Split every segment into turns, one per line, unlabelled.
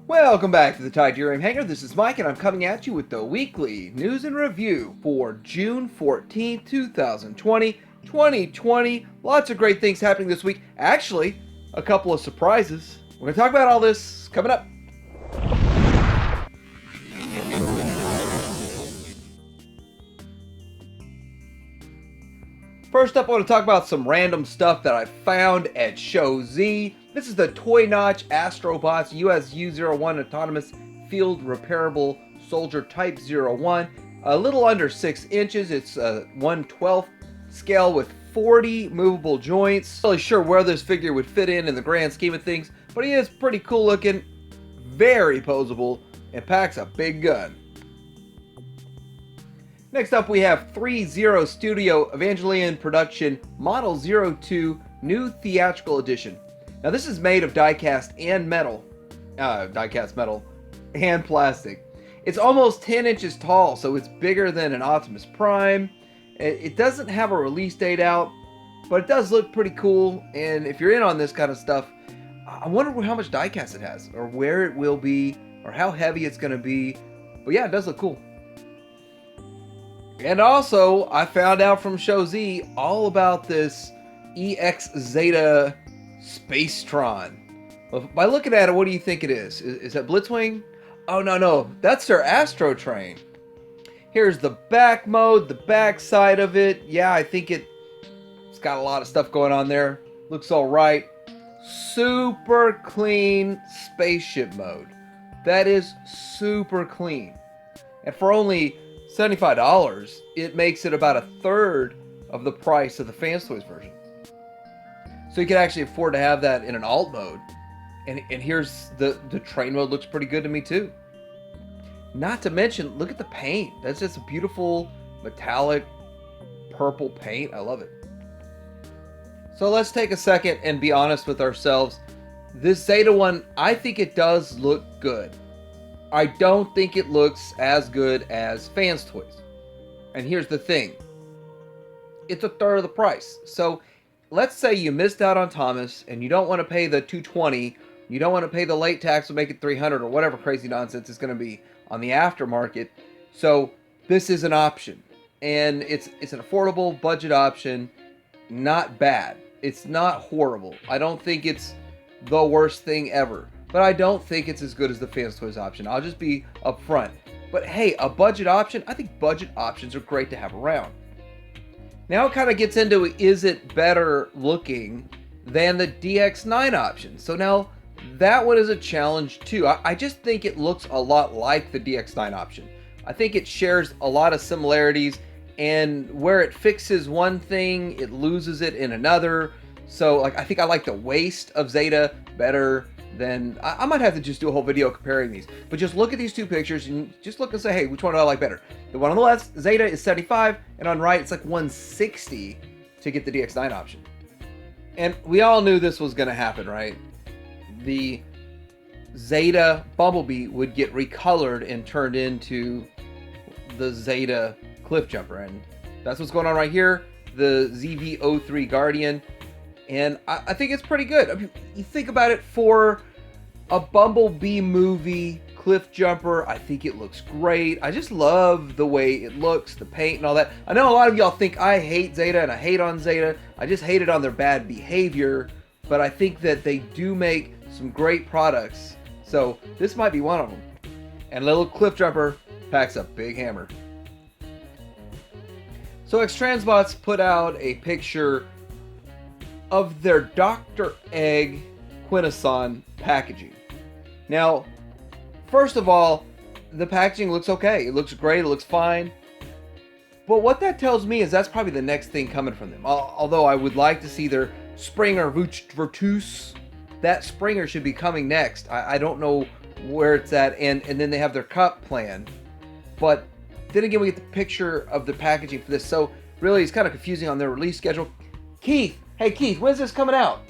Welcome back to the Titanium Hangar. This is Mike, and I'm coming at you with the weekly news and review for June 14th, 2020. Lots of great things happening this week. Actually, a couple of surprises. We're going to talk about all this coming up. First up, I want to talk about some random stuff that I found at Show Z. This is the Toy Notch Astrobots USU-01 Autonomous Field Repairable Soldier Type 01. A little under 6 inches. It's a 1/12 scale with 40 movable joints. Not really sure where this figure would fit in the grand scheme of things, but he is pretty cool looking, very poseable, and packs a big gun. Next up, we have 3-0 Studio Evangelion Production Model 02 New Theatrical Edition. Now this is made of die-cast metal and plastic. It's almost 10 inches tall, so it's bigger than an Optimus Prime. It doesn't have a release date out, but it does look pretty cool, and if you're in on this kind of stuff, I wonder how much die-cast it has, or where it will be, or how heavy it's going to be. But yeah, it does look cool. And also, I found out from Show Z all about this Zeta Spacetron. Well, by looking at it, what do you think it is? Is that Blitzwing? Oh, no, that's their Astrotrain. Here's the back mode, the back side of it. Yeah, I think it's got a lot of stuff going on there. Looks all right. Super clean spaceship mode. That is super clean. And for only $75, it makes it about a third of the price of the Fans Toys version. So you can actually afford to have that in an alt mode. And here's the train mode, looks pretty good to me too. Not to mention, look at the paint. That's just a beautiful metallic purple paint. I love it. So let's take a second and be honest with ourselves. This Zeta one, I think it does look good. I don't think it looks as good as Fans Toys. And here's the thing. It's a third of the price. So let's say you missed out on Thomas and you don't want to pay the $220, you don't want to pay the late tax to make it $300 or whatever crazy nonsense it's going to be on the aftermarket. So this is an option. And it's an affordable budget option. Not bad. It's not horrible. I don't think it's the worst thing ever. But I don't think it's as good as the Fans Toys option. I'll just be upfront. But hey, a budget option, I think budget options are great to have around. Now it kind of gets into, is it better looking than the DX9 option? So now that one is a challenge too. I just think it looks a lot like the DX9 option. I think it shares a lot of similarities, and where it fixes one thing, it loses it in another. So I think I like the waist of Zeta better than, I might have to just do a whole video comparing these. But just look at these two pictures and just look and say, hey, which one do I like better? The one on the left, Zeta, is $75, and on right, it's like $160 to get the DX9 option. And we all knew this was going to happen, right? The Zeta Bumblebee would get recolored and turned into the Zeta Cliffjumper. And that's what's going on right here. The ZV-03 Guardian. And I think it's pretty good. I mean, you think about it, for a Bumblebee movie, Cliffjumper, I think it looks great. I just love the way it looks, the paint and all that. I know a lot of y'all think I hate Zeta and I hate on Zeta. I just hate it on their bad behavior. But I think that they do make some great products. So this might be one of them. And little Cliffjumper packs a big hammer. So X-Transbots put out a picture of their Dr. Egg Quintesson packaging. Now, first of all, the packaging looks okay. It looks great. It looks fine. But what that tells me is that's probably the next thing coming from them. Although I would like to see their Springer Virtus. That Springer should be coming next. I don't know where it's at. And then they have their cup planned. But then again, we get the picture of the packaging for this. So really, it's kind of confusing on their release schedule. Keith! Hey Keith, when's this coming out?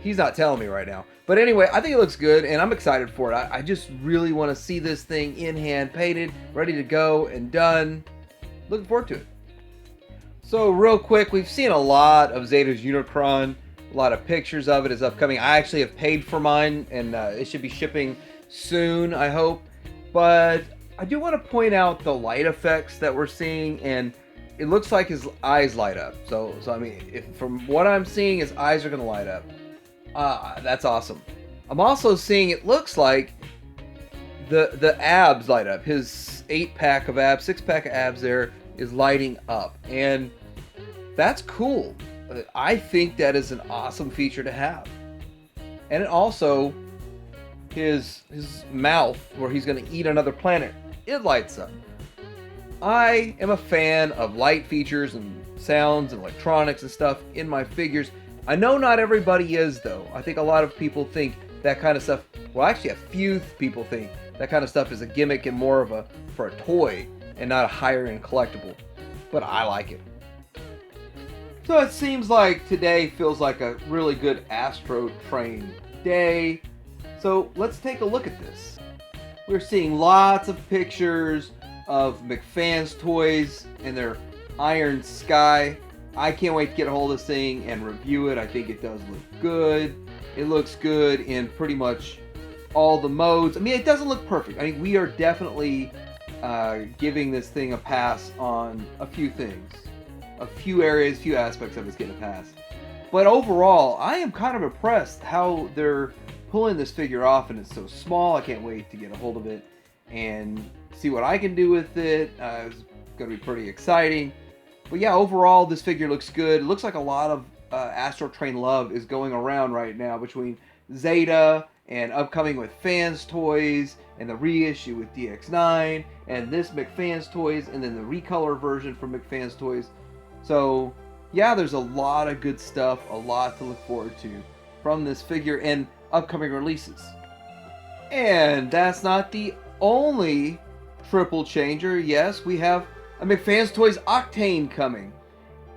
He's not telling me right now. But anyway, I think it looks good, and I'm excited for it. I just really want to see this thing in hand painted, ready to go and done. Looking forward to it. So real quick, we've seen a lot of Zeta's Unicron A lot of pictures of it is upcoming. I actually have paid for mine, and it should be shipping soon, I hope. But I do want to point out the light effects that we're seeing, and it looks like his eyes light up. So I mean, from what I'm seeing, his eyes are going to light up. That's awesome. I'm also seeing it looks like the abs light up. His 8-pack of abs, 6-pack of abs there is lighting up, and that's cool. I think that is an awesome feature to have. And it also, his mouth where he's going to eat another planet, it lights up. I am a fan of light features and sounds and electronics and stuff in my figures. I know not everybody is, though. I think a lot of people think that kind of stuff, well, actually a few people think that kind of stuff is a gimmick and more of for a toy and not a higher-end collectible. But I like it. So it seems like today feels like a really good Astrotrain day. So let's take a look at this. We're seeing lots of pictures of McFan's toys and their Iron Sky. I can't wait to get a hold of this thing and review it. I think it does look good. It looks good in pretty much all the modes. I mean, it doesn't look perfect. I mean, we are definitely giving this thing a pass on a few things. A few areas, few aspects of it's getting a pass. But overall, I am kind of impressed how they're pulling this figure off, and it's so small. I can't wait to get a hold of it and see what I can do with it. It's going to be pretty exciting. But yeah, overall, this figure looks good. It looks like a lot of Astrotrain love is going around right now between Zeta and upcoming with Fans Toys and the reissue with DX9 and this McFans Toys and then the recolor version from McFans Toys. So yeah, there's a lot of good stuff, a lot to look forward to from this figure and upcoming releases. And that's not the only triple changer. Yes, we have a McFans Toys Octane coming.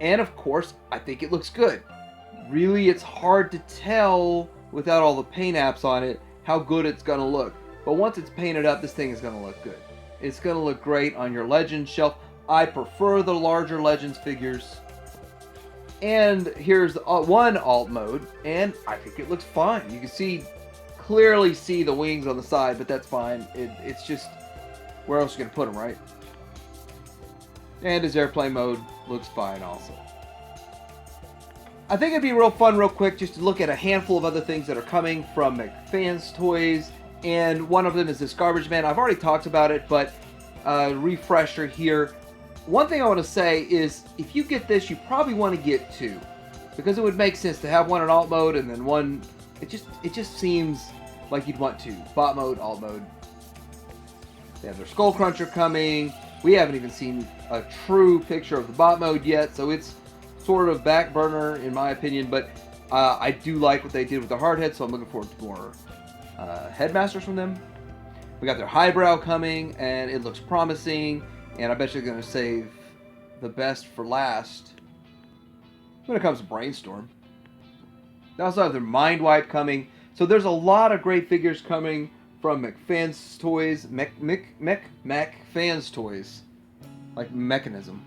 And of course, I think it looks good. Really, it's hard to tell without all the paint apps on it how good it's going to look. But once it's painted up, this thing is going to look good. It's going to look great on your Legends shelf. I prefer the larger Legends figures. And here's one alt mode, and I think it looks fine. You can clearly see the wings on the side, but that's fine. It's just, where else are you going to put them, right? And his airplane mode looks fine also. I think it'd be real fun, real quick, just to look at a handful of other things that are coming from McFans Toys. And one of them is this Garbage Man. I've already talked about it, but refresher here. One thing I want to say is, if you get this, you probably want to get two, because it would make sense to have one in alt mode and then one. It just seems like you'd want two: bot mode, alt mode. They have their Skull Cruncher coming. We haven't even seen a true picture of the bot mode yet, so it's sort of back burner in my opinion. But I do like what they did with the hardhead, so I'm looking forward to more headmasters from them. We got their highbrow coming, and it looks promising. And I bet you're going to save the best for last when it comes to Brainstorm. They also have their Mind Wipe coming. So there's a lot of great figures coming from McFans Toys. McFans Toys. Like mechanism.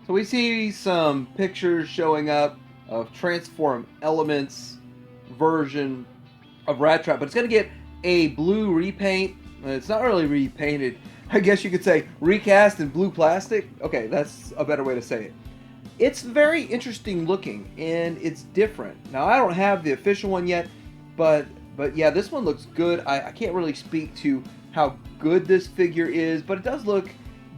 So we see some pictures showing up of Transform Elements version of Rat Trap. But it's going to get a blue repaint. It's not really repainted. I guess you could say recast in blue plastic. Okay, that's a better way to say it. It's very interesting looking, and it's different. Now, I don't have the official one yet, but yeah, this one looks good. I can't really speak to how good this figure is, but it does look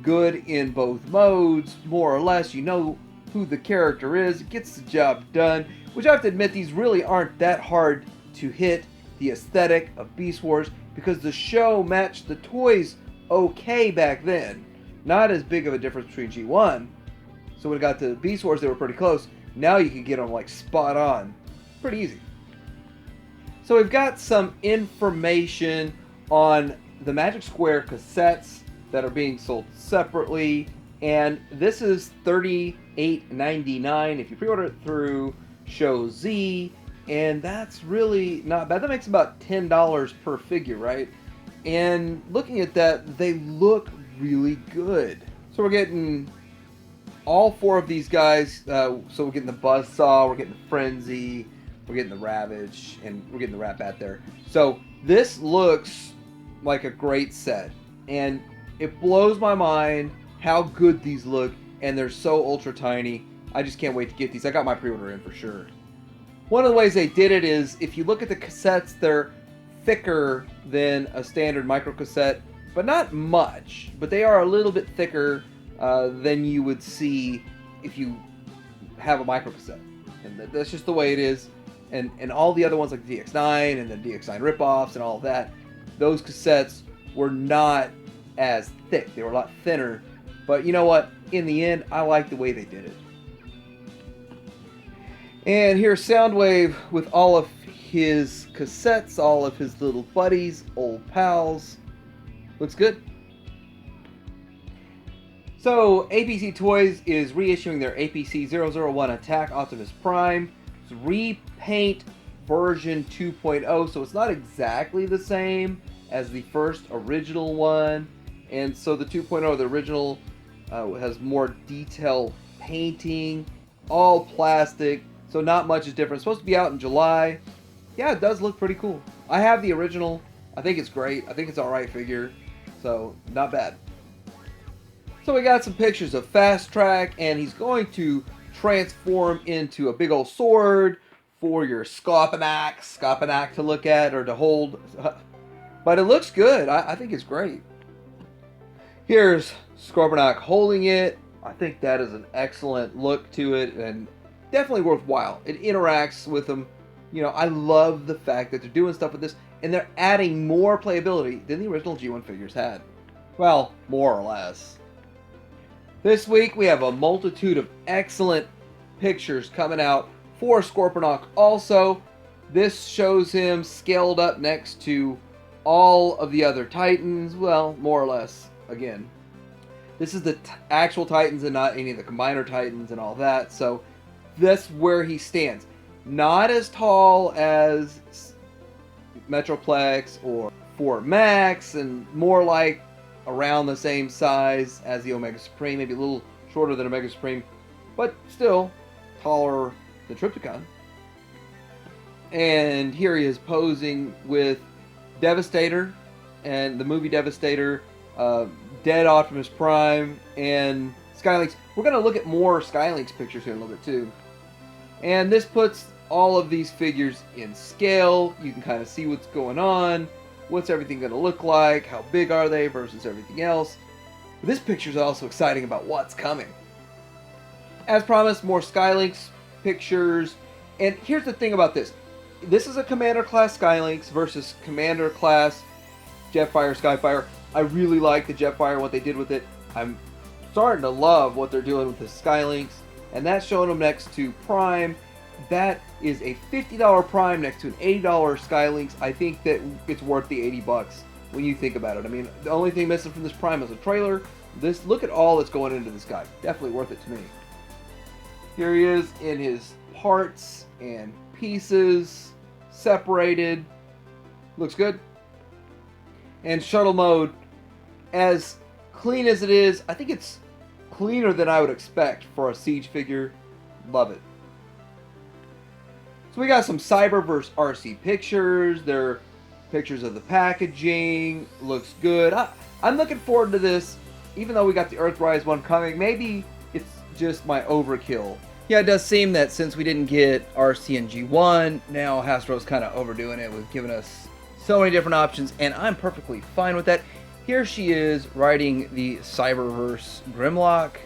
good in both modes, more or less. You know who the character is. It gets the job done, which I have to admit, these really aren't that hard to hit the aesthetic of Beast Wars, because the show matched the toys okay back then. Not as big of a difference between G1. So when it got to Beast Wars, they were pretty close. Now you can get them like spot on. Pretty easy. So we've got some information on the Magic Square cassettes that are being sold separately. And this is $38.99 if you pre-order it through Show Z. And that's really not bad. That makes about $10 per figure, right? And looking at that, they look really good. So we're getting all 4 of these guys, so we're getting the Buzzsaw, we're getting the Frenzy, we're getting the Ravage, and we're getting the Rat-Bat there. So this looks like a great set, and it blows my mind how good these look, and they're so ultra tiny. I just can't wait to get these. I got my pre-order in for sure. One of the ways they did it is, if you look at the cassettes, they're thicker than a standard micro cassette, but not much, but they are a little bit thicker than you would see if you have a micro cassette. And that's just the way it is. And all the other ones like the DX9 and the DX9 ripoffs and all of that, those cassettes were not as thick. They were a lot thinner. But you know what? In the end, I like the way they did it. And here's Soundwave with all of his cassettes, all of his little buddies, old pals. Looks good. So, APC Toys is reissuing their APC 001 Attack Optimus Prime. It's repaint version 2.0, so it's not exactly the same as the first original one. And so the 2.0, the original, has more detailed painting, all plastic, so not much is different. It's supposed to be out in July. Yeah, it does look pretty cool. I have the original. I think it's great. I think it's alright figure. So, not bad. So we got some pictures of Fasttrack, and he's going to transform into a big old sword for your Scopenac to look at or to hold. But it looks good. I think it's great. Here's Scopenac holding it. I think that is an excellent look to it and definitely worthwhile. It interacts with them. You know, I love the fact that they're doing stuff with this, and they're adding more playability than the original G1 figures had. Well, more or less. This week we have a multitude of excellent pictures coming out for Scorponok also. This shows him scaled up next to all of the other Titans. Well, more or less, again. This is the actual Titans and not any of the Combiner Titans and all that. So that's where he stands. Not as tall as Metroplex or 4 Max, and more like around the same size as the Omega Supreme, maybe a little shorter than Omega Supreme, but still taller than Trypticon. And here he is posing with Devastator and the movie Devastator, Dead Optimus Prime, and Sky Lynx. We're going to look at more Sky Lynx pictures here in a little bit too. And this puts all of these figures in scale. You can kind of see what's going on. What's everything going to look like? How big are they versus everything else? But this picture is also exciting about what's coming. As promised, more Sky Lynx pictures. And here's the thing about this. This is a Commander class Sky Lynx versus Commander class Jetfire, Skyfire. I really like the Jetfire, what they did with it. I'm starting to love what they're doing with the Sky Lynx. And that's showing them next to Prime. That is a $50 Prime next to an $80 Sky Lynx. I think that it's worth the $80 when you think about it. I mean, the only thing missing from this Prime is a trailer. Look at all that's going into this guy. Definitely worth it to me. Here he is in his parts and pieces, separated. Looks good. And shuttle mode, as clean as it is, I think it's cleaner than I would expect for a Siege figure. Love it. So we got some Cyberverse Arcee pictures. They're pictures of the packaging. Looks good. I'm looking forward to this, even though we got the Earthrise one coming. Maybe it's just my overkill. Yeah, it does seem that since we didn't get Arcee and G1, now Hasbro's kind of overdoing it with giving us so many different options, and I'm perfectly fine with that. Here she is riding the Cyberverse Grimlock.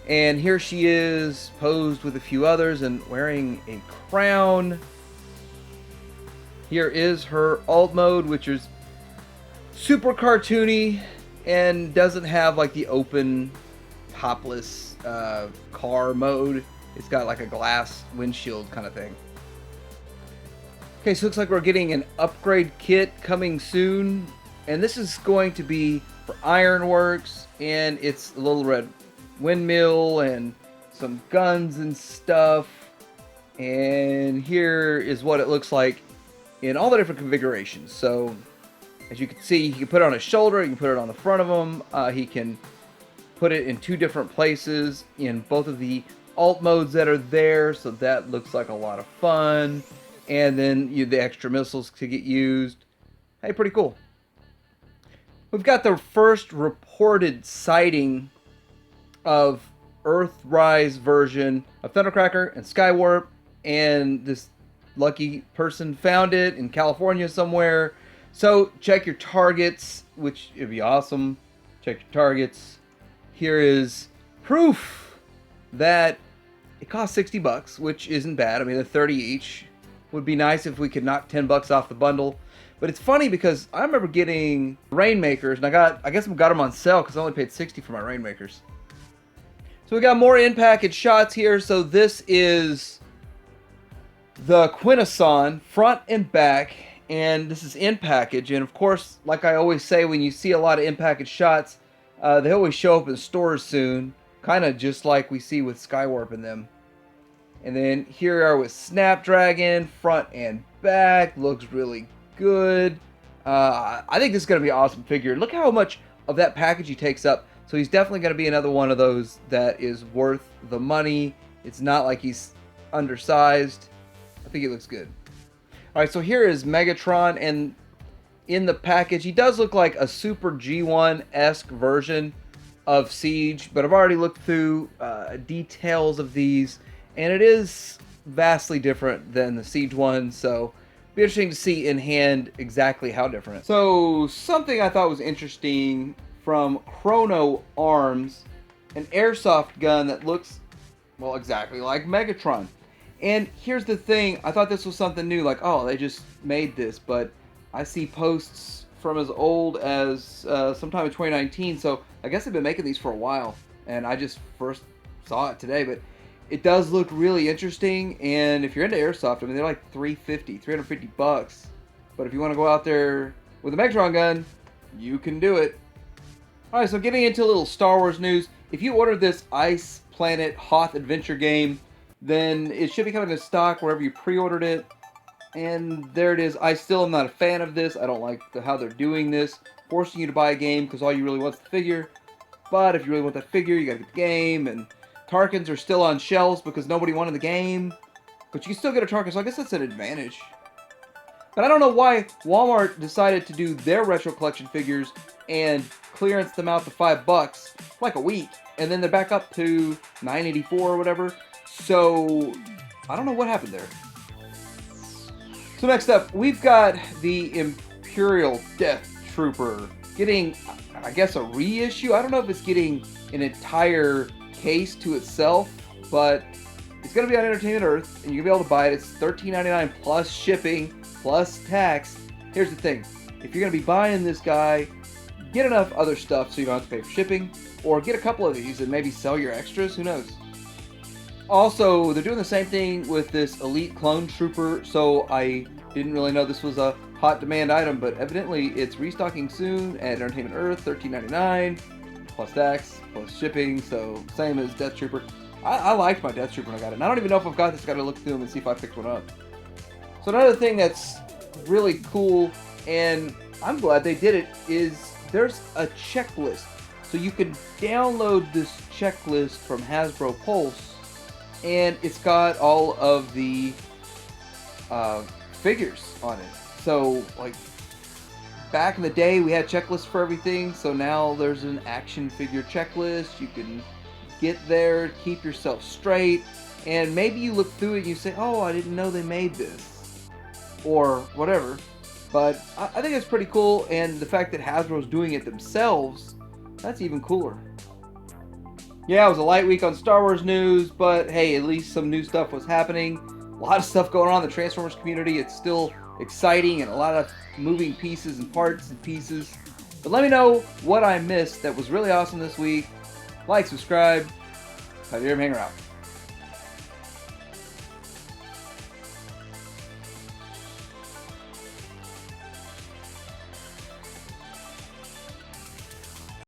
And here she is, posed with a few others and wearing a crown. Here is her alt mode, which is super cartoony and doesn't have like the open, topless car mode. It's got like a glass windshield kind of thing. Okay, so it looks like we're getting an upgrade kit coming soon. And this is going to be for Ironworks, and it's a little red windmill and some guns and stuff. And here is what it looks like in all the different configurations. So as you can see, you can put it on his shoulder, you can put it on the front of him, he can put it in 2 different places in both of the alt modes that are there, so that looks like a lot of fun. And then the extra missiles to get used. Hey, pretty cool. We've got the first reported sighting of Earthrise version of Thundercracker and Skywarp, and this lucky person found it in California somewhere. So check your targets, which would be awesome. Check your targets. Here is proof that it costs $60, which isn't bad. I mean, they're 30 each. Would be nice if we could knock $10 off the bundle. But it's funny because I remember getting Rainmakers, and I guess I got them on sale because I only paid $60 for my Rainmakers. So we got more in-package shots here. So this is the Quintesson front and back, and this is in-package. And of course, like I always say, when you see a lot of in-package shots, they always show up in stores soon, kind of just like we see with Skywarp in them. And then here we are with Snapdragon, front and back. Looks really good. I think this is going to be an awesome figure. Look how much of that package he takes up. So he's definitely going to be another one of those that is worth the money. It's not like he's undersized. I think he looks good. Alright, so here is Megatron, and in the package, he does look like a Super G1-esque version of Siege, but I've already looked through details of these, and it is vastly different than the Siege one, so it'll be interesting to see in hand exactly how different. So something I thought was interesting from Chrono Arms, an airsoft gun that looks, well, exactly like Megatron. And here's the thing, I thought this was something new, like, oh, they just made this, but I see posts from as old as sometime in 2019, so I guess they've been making these for a while, and I just first saw it today, but it does look really interesting. And if you're into airsoft, I mean, they're like $350 bucks, but if you want to go out there with a Megatron gun, you can do it. Alright, so getting into a little Star Wars news, if you ordered this Ice Planet Hoth Adventure game, then it should be coming in stock wherever you pre-ordered it. And there it is. I still am not a fan of this. I don't like how they're doing this, forcing you to buy a game because all you really want is the figure. But if you really want that figure, you gotta get the game. And Tarkins are still on shelves because nobody wanted the game. But you can still get a Tarkin, so I guess that's an advantage. But I don't know why Walmart decided to do their retro collection figures and clearance them out to $5 for like a week, and then they're back up to $9.84 or whatever. So I don't know what happened there. So next up, we've got the Imperial Death Trooper getting, I guess, a reissue. I don't know if it's getting an entire case to itself, but it's going to be on Entertainment Earth, and you're going to be able to buy it. It's $13.99 plus shipping, plus tax. Here's the thing. If you're going to be buying this guy, get enough other stuff so you don't have to pay for shipping, or get a couple of these and maybe sell your extras. Who knows? Also, they're doing the same thing with this Elite Clone Trooper, so I didn't really know this was a hot demand item, but evidently it's restocking soon at Entertainment Earth, $13.99, plus tax, plus shipping, so same as Death Trooper. I liked my Death Trooper when I got it, and I don't even know if I've got this. I've got to look through them and see if I picked one up. So another thing that's really cool, and I'm glad they did it, is there's a checklist. So you can download this checklist from Hasbro Pulse, and it's got all of the figures on it. So, like, back in the day, we had checklists for everything, so now there's an action figure checklist. You can get there, keep yourself straight, and maybe you look through it and you say, oh, I didn't know they made this, or whatever. But I think it's pretty cool, and the fact that Hasbro's doing it themselves, that's even cooler. Yeah, it was a light week on Star Wars news, but hey, at least some new stuff was happening. A lot of stuff going on in the Transformers community. It's still exciting and a lot of moving pieces and parts and pieces. But let me know what I missed that was really awesome this week. Like, subscribe. Have your hanger out.